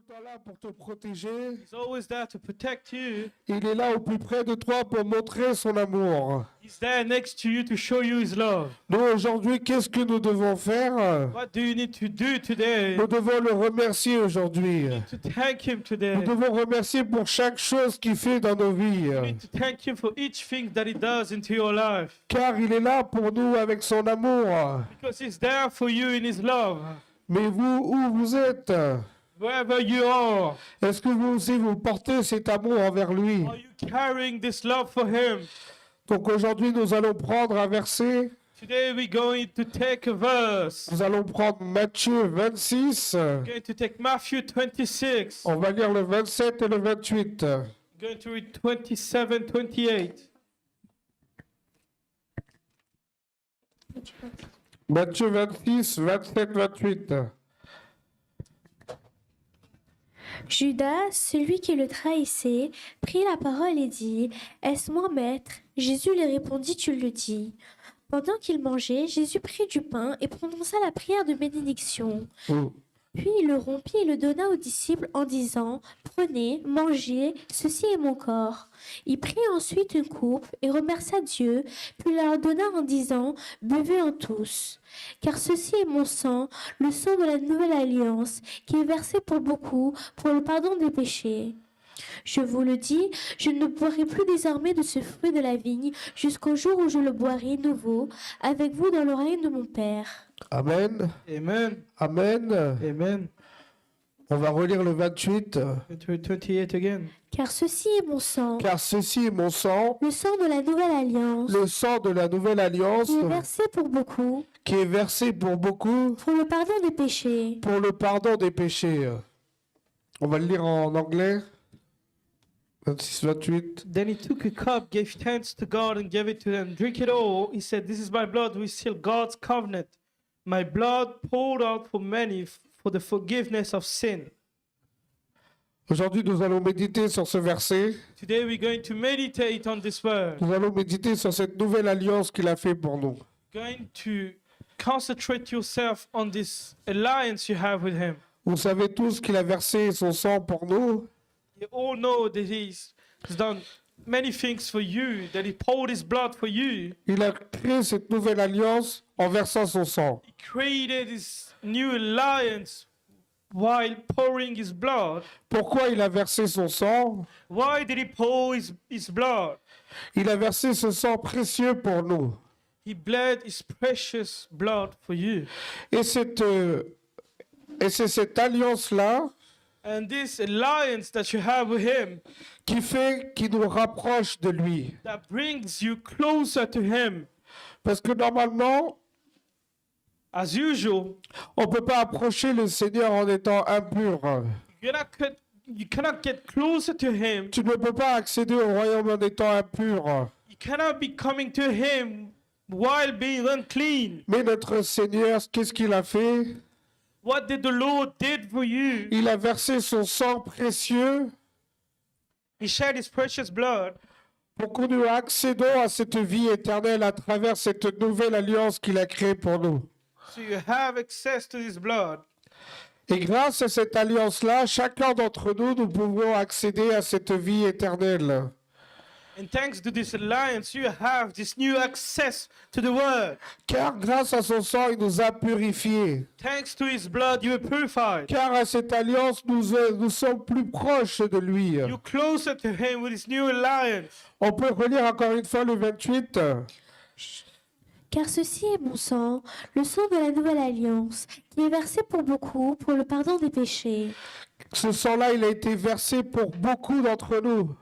temps là pour te protéger. He's always there to protect you. Il est là au plus près de toi pour montrer son amour. He's there next to you to show you his love. Nous, aujourd'hui, qu'est-ce que nous devons faire? What do you need to do today? Nous devons le remercier aujourd'hui. To thank him today. Nous devons remercier pour chaque chose qu'il fait dans nos vies. You need to thank him for each thing that he does into your life. Car il est là pour nous avec son amour. Because he's there for you in his love. Mais vous, où vous êtes? Wherever you are, Est-ce que vous aussi vous portez cet amour envers lui? are you carrying this love for him? Donc aujourd'hui, nous allons prendre un verset. Today we're going to take a verse. Nous allons prendre Matthieu 26. We're going to take Matthew 26. On va lire le 27 et le 28. We're going to read 27, 28. Matthieu 26, 27, 28. Judas, celui qui le trahissait, prit la parole et dit « Est-ce moi, maître ?» Jésus lui répondit « Tu le dis. » Pendant qu'il mangeait, Jésus prit du pain et prononça la prière de bénédiction. Oh. Puis il le rompit et le donna aux disciples en disant « Prenez, mangez, ceci est mon corps. » Il prit ensuite une coupe et remercia Dieu, puis leur donna en disant « Buvez en tous. Car ceci est mon sang, le sang de la nouvelle alliance, qui est versé pour beaucoup pour le pardon des péchés. Je vous le dis, je ne boirai plus désormais de ce fruit de la vigne jusqu'au jour où je le boirai nouveau avec vous dans le royaume de mon Père. » Amen. Amen. Amen. Amen. On va relire le 28. Going to read 28 again. Car ceci est mon sang, Car ceci est mon sang, le sang de la nouvelle alliance, le sang de la nouvelle alliance, qui est versé pour beaucoup qui est versé pour beaucoup pour le pardon des péchés. pour le pardon des péchés. On va le lire en anglais. 26, 28. Then he took a cup, gave thanks to God, and gave it to them. Drink it all. He said, "This is my blood, which seal God's covenant. My blood poured out for many for the forgiveness of sin." Aujourd'hui, nous allons méditer sur ce verset. Today we're going to meditate on this word. Nous allons méditer sur cette nouvelle alliance qu'il a fait pour nous. Going to concentrate yourself on this alliance you have with him. Vous savez tous qu'il a versé son sang pour nous. You all know that he's done many things for you, that he poured his blood for you. Il a créé cette nouvelle alliance en versant son sang. He created this new alliance while pouring his blood. Pourquoi il a versé son sang? Why did he pour his blood? Il a versé ce sang précieux pour nous. He bled his precious blood for you. Et c'est cette alliance-là And this alliance that you have with him qui nous rapproche de lui. that brings you closer to him. Parce que normalement, As usual, on ne peut pas approcher le Seigneur en étant impur. you cannot get closer to him. Tu ne peux pas accéder au royaume en étant impur. You cannot be coming to him while being unclean. Mais notre Seigneur, qu'est-ce qu'il a fait? What did the Lord did for you? Il a versé son sang précieux He shed his precious blood pour que nous accédons à cette vie éternelle à travers cette nouvelle alliance qu'il a créée pour nous. so you have access to his blood. Et grâce à cette alliance-là, chacun d'entre nous, nous pouvons accéder à cette vie éternelle. And thanks to this alliance, you have this new access to the word. Car grâce à son sang, il nous a purifiés. Thanks to his blood, you are purified. Car à cette alliance, nous sommes plus proches de lui. You're closer to him with his new alliance. On peut relire encore une fois le 28. Car ceci est mon sang, le sang de la nouvelle alliance, qui est versé pour beaucoup pour le pardon des péchés. Ce sang-là, il a été versé pour beaucoup d'entre nous.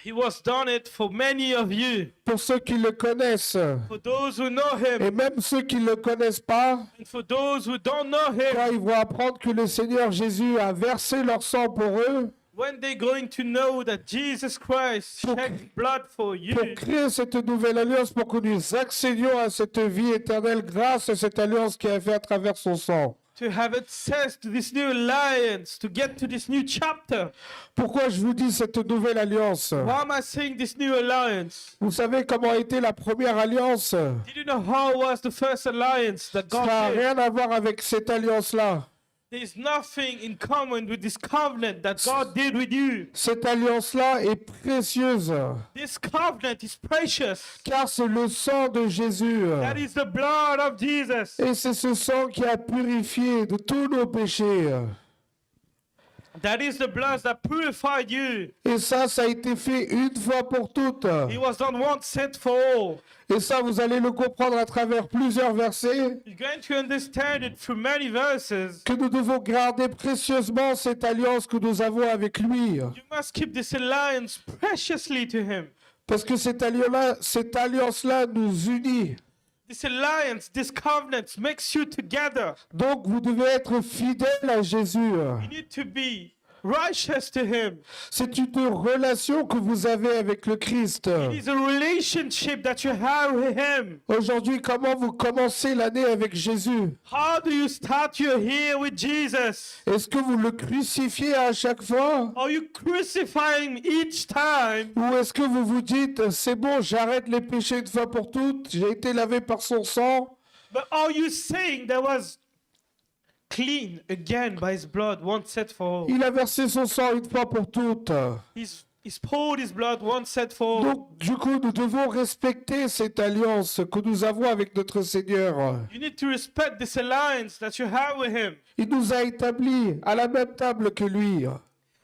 He was done it for many of you, Pour ceux qui le connaissent. for those who know him, Et même ceux qui ne le connaissent pas, and for those who don't know quand him. ils vont apprendre que le Seigneur Jésus a versé leur sang pour eux, When they're going to know that Jesus Christ shed his blood for you, pour créer cette nouvelle alliance, pour que nous accédions à cette vie éternelle grâce à cette alliance qu'il a fait à travers son sang. to have access to this new alliance, to get to this new chapter. Pourquoi je vous dis cette nouvelle alliance? Why am I saying this new alliance? Vous savez comment a été la première alliance? Did you know how was the first alliance that Ça n'a God did? rien à voir avec cette alliance-là. There's nothing in common with this covenant that God did with you. Cette alliance-là est précieuse, This covenant is precious. car c'est le sang de Jésus. That is the blood of Jesus. Et c'est ce sang qui a purifié de tous nos péchés. That is the blood that purified you. Et ça a été fait une fois pour toutes. It was done once and for all. Et ça, vous allez le comprendre à travers plusieurs versets, You're going to understand it through many verses. que nous devons garder précieusement cette alliance que nous avons avec lui. You must keep this alliance preciously to Him. Parce que cette alliance-là nous unit. This alliance, this covenant makes you together. Donc, vous devez être fidèle à Jésus. You need to be righteous to Him. C'est une relation que vous avez avec le Christ. It is a relationship that you have with Him. Aujourd'hui, comment vous commencez l'année avec Jésus? How do you start your year with Jesus? Est-ce que vous le crucifiez à chaque fois? Are you crucifying each time? Ou est-ce que vous vous dites, c'est bon, j'arrête les péchés une fois pour toutes, j'ai été lavé par son sang? But are you saying there was clean again by His blood, once and for all? Il a versé son sang une fois pour toutes. He's poured His blood once and for all. Donc, du coup, nous devons respecter cette alliance que nous avons avec notre Seigneur. You need to respect this alliance that you have with Him. Il nous a établis à la même table que lui.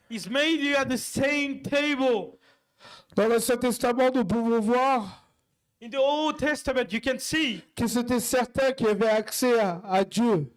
He's made you at the same table. Dans l'Ancien Testament, nous pouvons voir In the Old Testament, you can see que c'était certains qui avaient accès à Dieu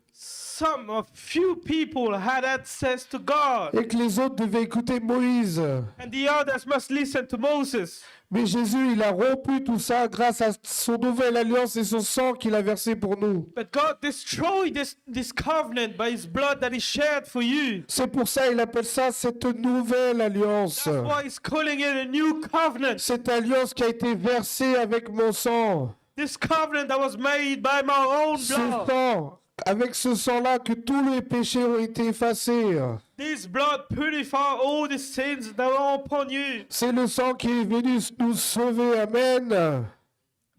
a few people had access to God, et que les autres devaient écouter Moïse. and the others must listen to Moses. Mais Jésus, il a rompu tout ça grâce à son nouvelle alliance et son sang qu'il a versé pour nous. But God destroyed this covenant by His blood that He shed for you. C'est pour ça qu'il appelle ça cette nouvelle alliance. That's why He's calling it a new covenant. Cette alliance qui a été versée avec mon sang. This covenant that was made by my own Ce blood. sang, avec ce sang-là que tous les péchés ont été effacés. This blood purifies all the sins that are upon you. C'est le sang qui est venu nous sauver. Amen.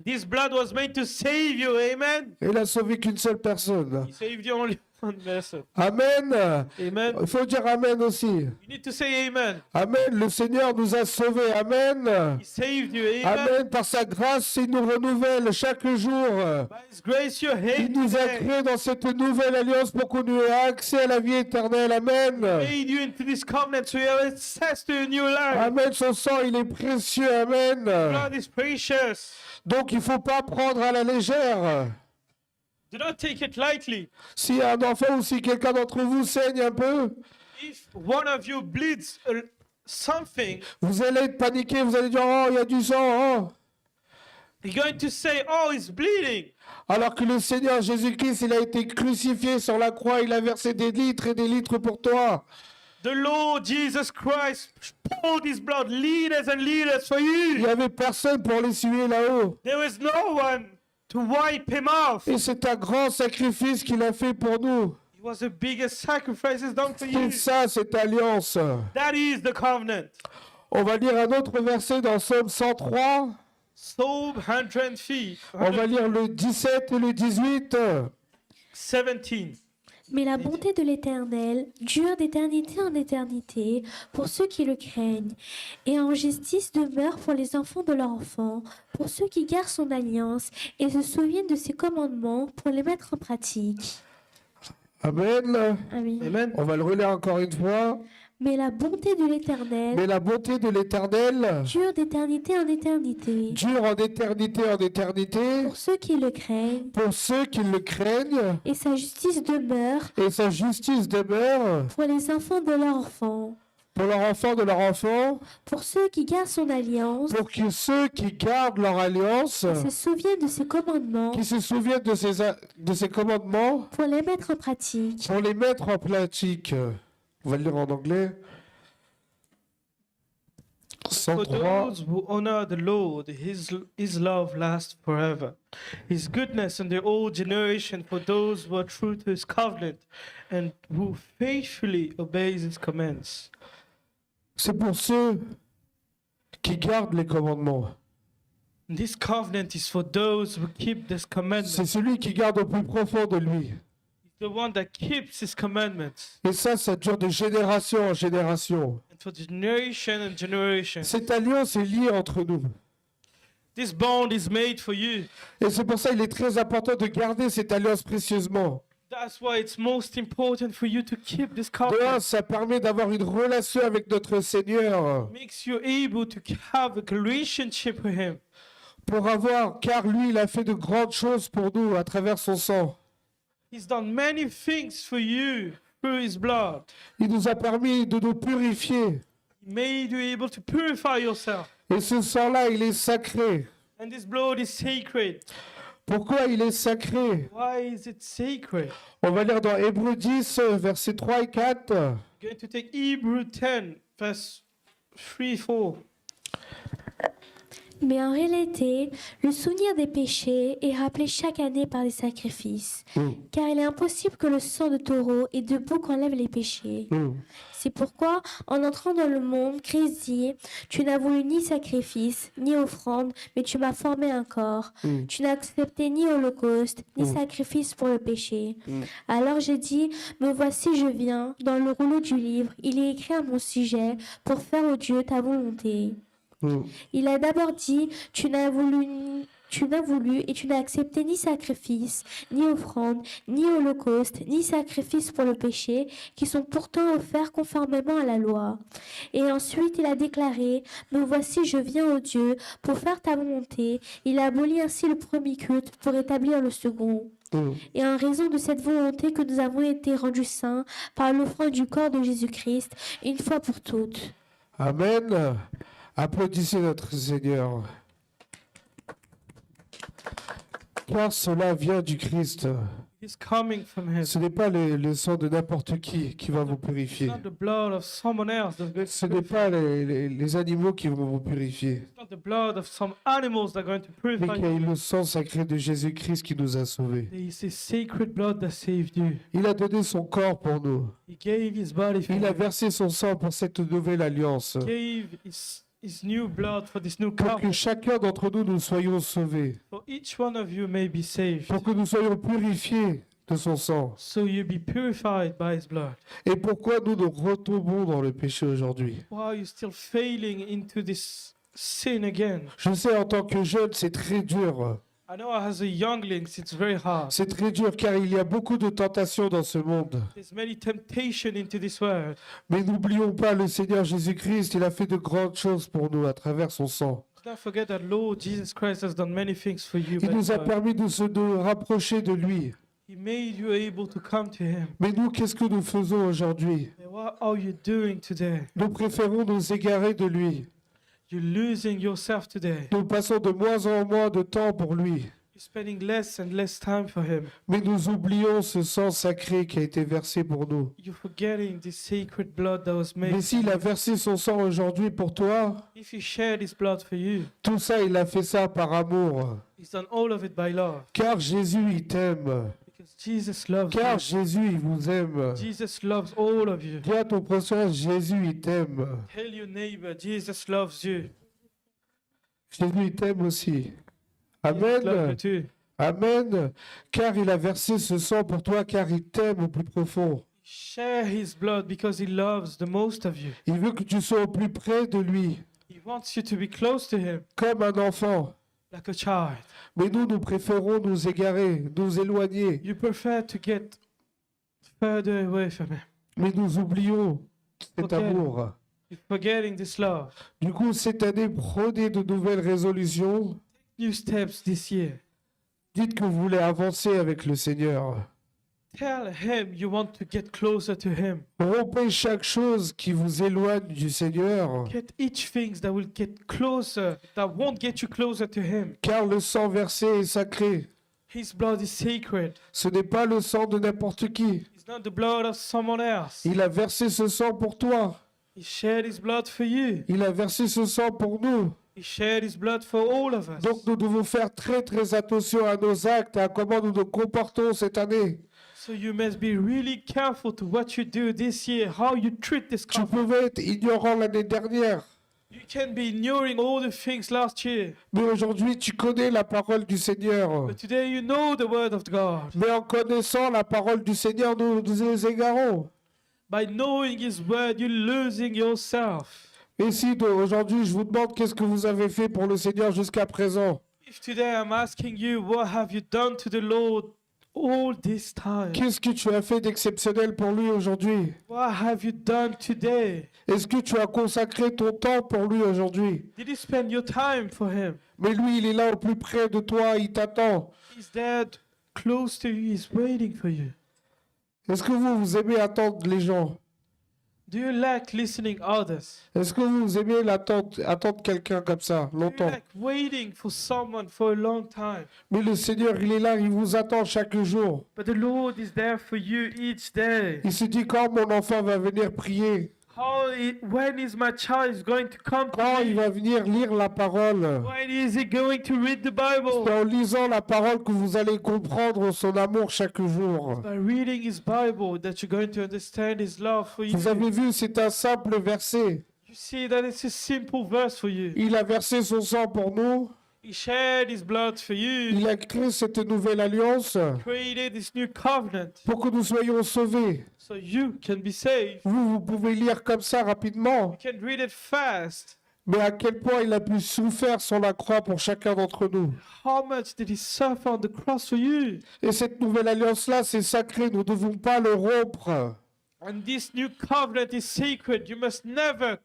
This blood was made to save you. Amen. Il a sauvé qu'une seule personne. He saved you only one person. Amen. Amen. Il faut dire Amen aussi. You need to say amen. Amen. Le Seigneur nous a sauvés. Amen. He saved you. Amen. Amen. Par sa grâce, il nous renouvelle chaque jour. By His grace, you're Il saved nous a today. créés dans cette nouvelle alliance pour qu'on ait accès à la vie éternelle. Amen. Made you into this covenant so you have access to a new life. Amen. Son sang, il est précieux. Amen. Blood is precious. Donc, il ne faut pas prendre à la légère. Do not take it lightly. Si un enfant ou si quelqu'un d'entre vous saigne un peu, If one of you bleeds something, vous allez être paniqué. Vous allez dire, oh, il y a du sang. Oh. you're going to say, oh, it's bleeding. Alors que le Seigneur Jésus-Christ, il a été crucifié sur la croix. Il a versé des litres et des litres pour toi. The Lord Jesus Christ poured His blood, liters and liters for Il n'y you. avait personne pour l'essuyer là-haut. There was no one to wipe Him off. Et c'est un grand sacrifice qu'il a fait pour nous. It was the biggest sacrifices done for C'est you. ça, cette alliance. That is the covenant. On va lire un autre verset dans Psaume 103. Psalm 103, On va lire le 17 et le 18. 17. Mais la bonté de l'Éternel dure d'éternité en éternité pour ceux qui le craignent, et en justice demeure pour les enfants de leurs enfants, pour ceux qui gardent son alliance et se souviennent de ses commandements pour les mettre en pratique. Amen. Amen. Amen. On va le relire encore une fois. Mais la bonté de l'Éternel Mais la bonté de l'Éternel dure d'éternité en éternité dure en éternité pour ceux qui le craignent, pour ceux qui le craignent, et sa justice demeure et sa justice demeure pour les enfants de leurs enfants, pour leurs enfants de leurs enfants, pour ceux qui gardent son alliance, pour que ceux qui gardent leur alliance, se souviennent de ses commandements qui se souviennent de ses commandements, pour les mettre en pratique. pour les mettre en pratique. On va le lire en anglais. For 103. those who honor the Lord, His love lasts forever. His goodness in the old generation for those who are true to His covenant and who faithfully obeys His commands. C'est pour ceux qui gardent les commandements. This covenant is for those who keep this C'est commandment. celui qui garde au plus profond de lui. the one that keeps his commandments. Et ça dure de génération en génération. And for generation and generation. Cette alliance est liée entre nous. This bond is made for you. Et c'est pour ça qu'il est très important de garder cette alliance précieusement. That's why it's most important for you to keep this De un, covenant. ça permet d'avoir une relation avec notre Seigneur. Makes you able to have a relationship with him. Car lui, il a fait de grandes choses pour nous à travers son sang. He's done many things for you through his blood. Il nous a permis de nous purifier. He made you able to purify yourself. Et ce sang-là, il est sacré. And this blood is sacred. Pourquoi il est sacré? Why is it sacred? On va lire dans Hébreux 10, versets 3 et 4. I'm going to take Hebrew 10, verse 3, 4. Mais en réalité, le souvenir des péchés est rappelé chaque année par des sacrifices, car il est impossible que le sang de taureau et de bouc enlève les péchés. C'est pourquoi, en entrant dans le monde, Christ dit, tu n'as voulu ni sacrifice, ni offrande, mais tu m'as formé un corps. Tu n'as accepté ni holocauste, ni sacrifice pour le péché. Alors j'ai dit, me voici, je viens. Dans le rouleau du livre, il est écrit à mon sujet, pour faire, ô Dieu, ta volonté. Il a d'abord dit, tu n'as voulu et tu n'as accepté ni sacrifice, ni offrande, ni holocauste, ni sacrifice pour le péché, qui sont pourtant offerts conformément à la loi. Et ensuite il a déclaré, me voici, je viens, ô Dieu, pour faire ta volonté. Il a aboli ainsi le premier culte pour établir le second. Et en raison de cette volonté que nous avons été rendus saints par l'offrande du corps de Jésus-Christ, une fois pour toutes. Amen. Applaudissez notre Seigneur. Car cela vient du Christ. It's coming from him. Ce n'est pas le sang de n'importe qui va vous It's purifier. not the blood of someone else that's going Ce to n'est purify. pas les animaux qui vont vous purifier. It's not the blood of some animals that are going to Mais purify qu'il y a you. le sang sacré de Jésus-Christ qui nous a sauvés. It's his sacred blood that saved you. Il a donné son corps pour nous. He gave his body for Il a you. versé son sang pour cette nouvelle alliance. He gave his new blood for this new Pour que covenant. chacun d'entre nous, nous soyons sauvés. For each one of you may be saved. Pour que nous soyons purifiés de son sang. So you be purified by his blood. Et pourquoi nous nous retombons dans le péché aujourd'hui? Why are you still failing into this sin again? Je sais, en tant que jeune, c'est très dur. I know as a youngling it's very hard. C'est très dur car il y a beaucoup de tentations dans ce monde. There's many temptation into this world. Mais n'oublions pas le Seigneur Jésus-Christ, il a fait de grandes choses pour nous à travers son sang. Do not forget that Lord Jesus Christ has done many things for you. Il by nous a his blood. permis de rapprocher de lui. He made you able to come to him. Mais nous, qu'est-ce que nous faisons aujourd'hui? And what are you doing today? Nous préférons nous égarer de lui. You're losing yourself today. Nous passons de moins en moins de temps pour lui. You're spending less and less time for him. Mais nous oublions ce sang sacré qui a été versé pour nous. You're forgetting this sacred blood that was made. Mais s'il a versé son sang aujourd'hui pour toi, If he shared his blood for you, tout ça, il a fait ça par amour. he's done all of it by love. Car Jésus, il t'aime. Because Jesus loves Car you. Jésus, il vous aime. Jesus loves all of you. Dis à ton prochain, Jésus, il t'aime. Tell your neighbor, Jesus loves you. Jésus, il t'aime aussi. Jesus loves you Amen. too. Amen. Car il a versé ce sang pour toi, car il t'aime au plus profond. Share his blood because he loves the most of you. Il veut que tu sois au plus près de lui, He wants you to be close to him comme un enfant. like a child. Mais nous préférons nous égarer, nous éloigner. You prefer to get further away from him. Mais nous oublions cet Ok. amour. You're forgetting this love. Du coup, cette année, prenez de nouvelles résolutions. New steps this year. Dites que vous voulez avancer avec le Seigneur. Tell him you want to get closer to him. Rompez chaque chose qui vous éloigne du Seigneur. Get each things that will get closer, that won't get you closer to him. Car le sang versé est sacré. His blood is sacred. Ce n'est pas le sang de n'importe qui. It's not the blood of someone else. Il a versé ce sang pour toi. He shared his blood for you. Il a versé ce sang pour nous. He shared his blood for all of us. Donc nous devons faire très très attention à nos actes et à comment nous nous comportons cette année. So you must be really careful to what you do this year, how you treat this Tu covenant. pouvais être ignorant l'année dernière. You can be ignoring all the things last year, Mais aujourd'hui, tu connais la parole du Seigneur. but today you know the word of God. Mais en connaissant la parole du Seigneur, nous nous égarons. By knowing His word, you're losing yourself. Et si aujourd'hui, je vous demande qu'est-ce que vous avez fait pour le Seigneur jusqu'à présent? If today I'm asking you, what have you done to the Lord all this time? Qu'est-ce que tu as fait d'exceptionnel pour lui aujourd'hui? What have you done today? Est-ce que tu as consacré ton temps pour lui aujourd'hui? Did you spend your time for Him? Mais lui, il est là au plus près de toi, il t'attend. He's there close to you, He's waiting for you. Est-ce que vous aimez attendre les gens? Do you like listening others? Est-ce que vous aimez attendre quelqu'un comme ça, Do you longtemps? like waiting for someone for a long time? Mais le Seigneur, il est là, il vous attend chaque jour. But the Lord is there for you each day. Il se dit quand mon enfant va venir prier, When is my child going to come to quand il me? va venir lire la parole. When is he going to read the Bible? C'est en lisant la parole que vous allez comprendre son amour chaque jour. By reading his Bible that you're going to understand his love for you. Vous avez vu, c'est un simple verset. You see that it's a simple verse for you. Il a versé son sang pour nous. He shed his blood for you. Il a créé cette nouvelle alliance Created this new covenant pour que nous soyons sauvés. so you can be saved. Vous pouvez lire comme ça rapidement. You can read it fast. Mais à quel point il a pu souffrir sur la croix pour chacun d'entre nous. How much did he suffer on the cross for you? Et cette nouvelle alliance-là, c'est sacré. Nous ne devons pas le rompre. And this new covenant is sacred. You must never,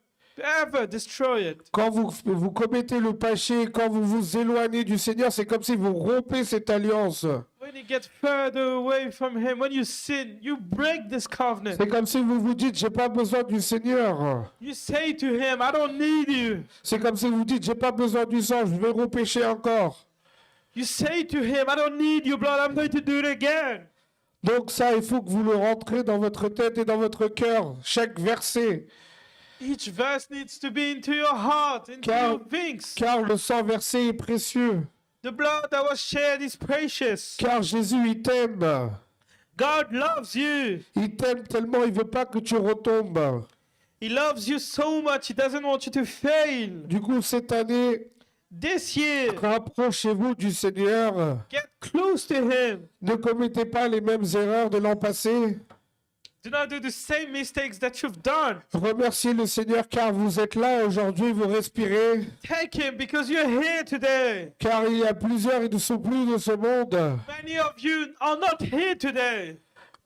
ever destroy it. Quand vous commettez le péché, quand vous vous éloignez du Seigneur, c'est comme si vous rompez cette alliance. When you get further away from him, when you sin, you break this covenant. C'est comme si vous vous dites, j'ai pas besoin du Seigneur. You say to him, I don't need you. C'est comme si vous dites, j'ai pas besoin du sang, je vais repêcher encore. You say to him, I don't need your blood, I'm going to do it again. Donc ça, il faut que vous le rentrez dans votre tête et dans votre cœur, chaque verset. Each verse needs to be into your heart, into Car- your veins. Car le sang versé est précieux. The blood that was shed is precious. Car Jésus, il t'aime. God loves you. Il t'aime tellement, il veut pas que tu retombes. He loves you so much, he doesn't want you to fail. Du coup, cette année, This year, rapprochez-vous du Seigneur. get close to him. Ne commettez pas les mêmes erreurs de l'an passé. Do not do the same mistakes that you've done. Remerciez le Seigneur car vous êtes là aujourd'hui, vous respirez. Take him because you're here today. Car il y a plusieurs, ils ne sont plus de ce monde. Many of you are not here today.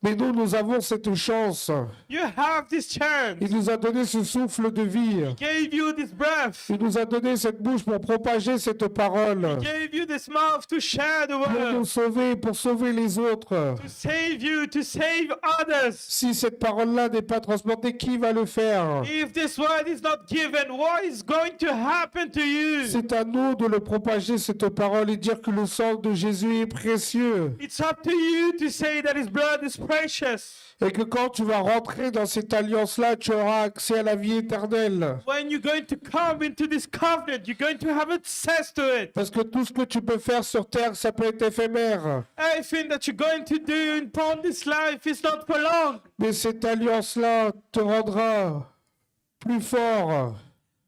Mais nous, nous avons cette chance. You have this chance. Il nous a donné ce souffle de vie. Gave you this breath. Il nous a donné cette bouche pour propager cette parole. Gave you this mouth to share the Pour nous word. sauver, pour sauver les autres. To save you, to save others. Si cette parole-là n'est pas transportée, qui va le faire? If this word is not given, what is going to happen to you? C'est à nous de le propager, cette parole, et dire que le sang de Jésus est précieux. It's up to you to say that his blood is precious. Et que quand tu vas rentrer dans cette alliance-là, tu auras accès à la vie éternelle. When you're going to come into this covenant, you're going to have access to it. Parce que tout ce que tu peux faire sur terre, ça peut être éphémère. Everything that you're going to do upon this life is not for long. Mais cette alliance-là te rendra plus fort,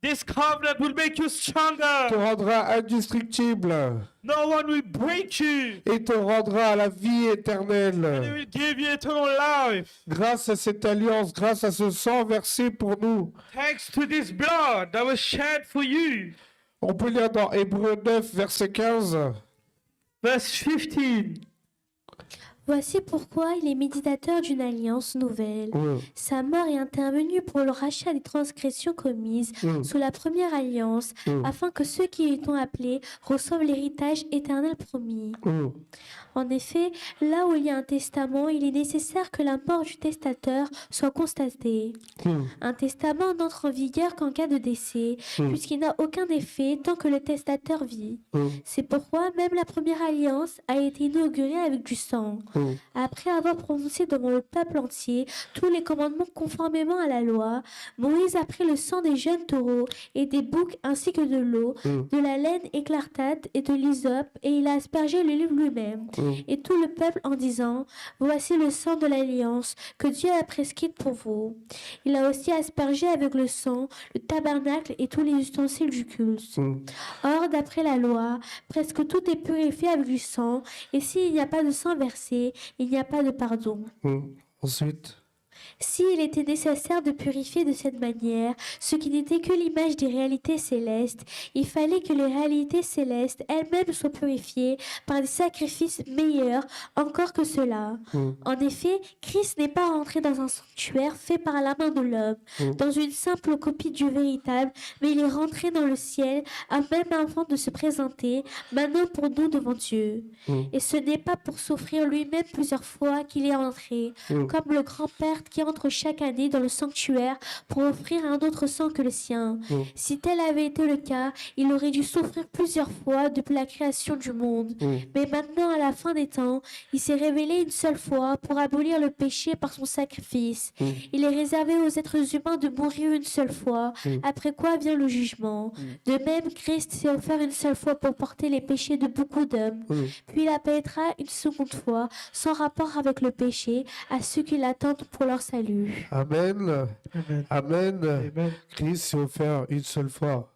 This covenant will make you te stronger. rendra indestructible No one will break you. et te rendra à la vie They éternelle. will give you eternal life. Grâce à cette alliance, grâce à ce sang versé pour nous. Thanks to this blood that was shed for you. On peut lire dans Hébreux 9, verset 15. Verse 15. Voici pourquoi il est méditateur d'une alliance nouvelle. Ouais. Sa mort est intervenue pour le rachat des transgressions commises sous la première alliance, afin que ceux qui y sont appelés reçoivent l'héritage éternel promis. Ouais. En effet, là où il y a un testament, il est nécessaire que la mort du testateur soit constatée. Un testament n'entre en vigueur qu'en cas de décès, puisqu'il n'a aucun effet tant que le testateur vit. C'est pourquoi même la première alliance a été inaugurée avec du sang. Mm. Après avoir prononcé devant le peuple entier tous les commandements conformément à la loi, Moïse a pris le sang des jeunes taureaux et des boucs ainsi que de l'eau, Mm. de la laine écarlate et de l'hysope, et il a aspergé le livre lui-même. Mm. Et tout le peuple en disant, voici le sang de l'alliance que Dieu a prescrite pour vous. Il a aussi aspergé avec le sang le tabernacle et tous les ustensiles du culte. Mm. Or, d'après la loi, presque tout est purifié avec du sang, et s'il n'y a pas de sang versé, il n'y a pas de pardon. Mm. Ensuite, S'il était nécessaire de purifier de cette manière ce qui n'était que l'image des réalités célestes, il fallait que les réalités célestes elles-mêmes soient purifiées par des sacrifices meilleurs encore que cela. mm. En effet, Christ n'est pas rentré dans un sanctuaire fait par la main de l'homme, dans une simple copie du véritable, mais il est rentré dans le ciel, même avant de se présenter, maintenant pour nous devant Dieu. Mm. Et ce n'est pas pour s'offrir lui-même plusieurs fois qu'il est entré, Mm. comme le grand-père qui entre chaque année dans le sanctuaire pour offrir un autre sang que le sien. Mm. Si tel avait été le cas, il aurait dû souffrir plusieurs fois depuis la création du monde. Mm. Mais maintenant, à la fin des temps, il s'est révélé une seule fois pour abolir le péché par son sacrifice. Mm. Il est réservé aux êtres humains de mourir une seule fois, Mm. après quoi vient le jugement. De même, Christ s'est offert une seule fois pour porter les péchés de beaucoup d'hommes. Mm. Puis il apparaîtra une seconde fois, sans rapport avec le péché, à ceux qui l'attendent pour leur salut. Amen. Amen. Amen. Amen. Christ s'est offert une seule fois.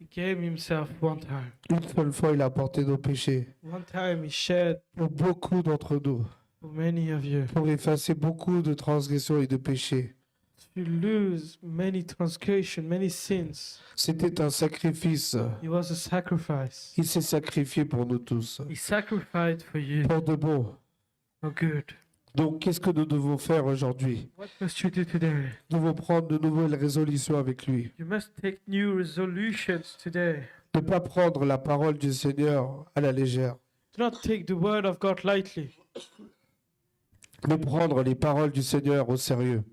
He gave himself one time. Une seule fois, il a porté nos péchés. One time he shed Pour beaucoup d'entre nous. for many of you. Pour effacer beaucoup de transgressions et de péchés. To lose many transgressions, many sins. C'était un sacrifice. He was a sacrifice. Il s'est sacrifié pour nous tous. He sacrificed for you Pour de bon. for good. Donc, qu'est-ce que nous devons faire aujourd'hui? What must you do today? Nous devons prendre de nouvelles résolutions avec lui. You must take new resolutions today. Ne pas prendre la parole du Seigneur à la légère. Do not take the word of God lightly, De prendre les paroles du Seigneur au sérieux.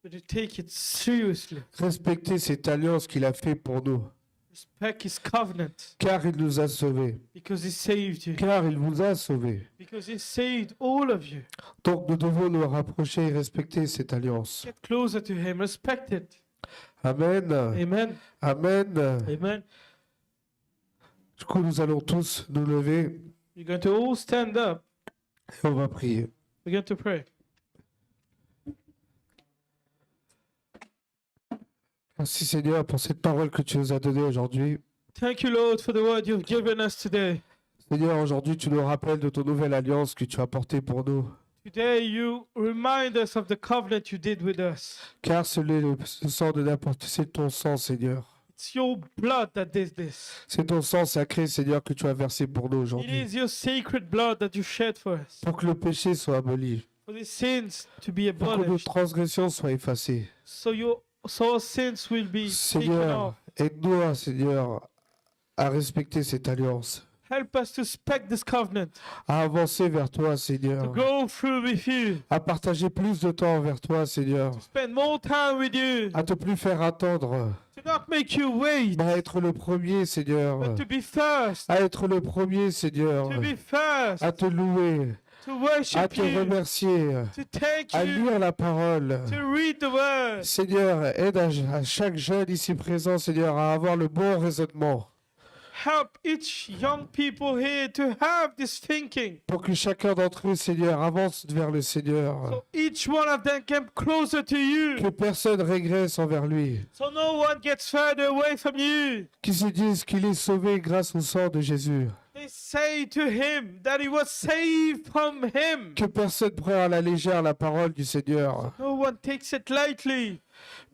but to take it seriously. Respecter cette alliance qu'il a fait pour nous. Respect his covenant Car il nous a sauvés. because he saved you. Car il vous a sauvés. Because he saved all of you. Donc nous devons nous rapprocher et respecter cette alliance. Get closer to him. Respect it. Amen. Amen. Amen. Amen. Du coup, nous allons tous nous lever You're going to all stand up. et on va prier. We're going to pray. Merci Seigneur pour cette parole que tu nous as donnée aujourd'hui. Thank you, Lord, for the word you've given us today. Seigneur, aujourd'hui, tu nous rappelles de ton nouvelle alliance que tu as portée pour nous. Today, you remind us of the covenant you did with us. Car ce n'est le sang de n'importe, c'est ton sang, Seigneur. It's your blood that did this. C'est ton sang sacré, Seigneur, que tu as versé pour nous It aujourd'hui. is your sacred blood that you shed for us. Pour que le péché soit aboli. For the sins to be Pour que nos abolished. transgressions soient effacées. So our sins will be taken Seigneur, off. aide-nous, Seigneur, à respecter cette alliance. Help us to respect this covenant. À avancer vers toi, To Seigneur. go through with you. À partager plus de temps vers toi, Seigneur. Spend more time with you. À te plus faire attendre. To not make you wait, À être le premier, Seigneur. but to be first. À être le premier, Seigneur. To be first. À te louer. To À worship te you. remercier. To thank À you. lire la parole. To read the word. Seigneur, aide à chaque jeune ici présent, Seigneur, à avoir le bon raisonnement. Help each young people here to have this thinking. Pour que chacun d'entre eux, Seigneur, avance vers le Seigneur. So each one of them come closer to you. Que personne régresse envers lui. So no one gets further away from you. Qu'ils se disent qu'il est sauvé grâce au sang de Jésus. They say to him that he was saved from him. Que personne prenne à la légère la parole du Seigneur. No one takes it lightly.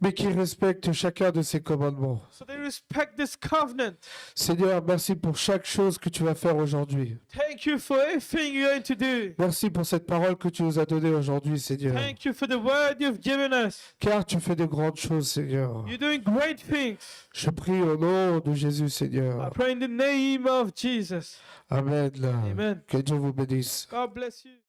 Mais qu'il respecte chacun de ses commandements. So they respect this covenant. Seigneur, merci pour chaque chose que tu vas faire aujourd'hui. Thank you for everything you're going to do. Merci pour cette parole que tu nous as donnée aujourd'hui, Seigneur. Thank you for the word you've given us. Car tu fais de grandes choses, Seigneur. You're doing great things. Je prie au nom de Jésus, I Seigneur. pray in the name of Jesus. Amen. Amen. Que Dieu vous bénisse. God bless you.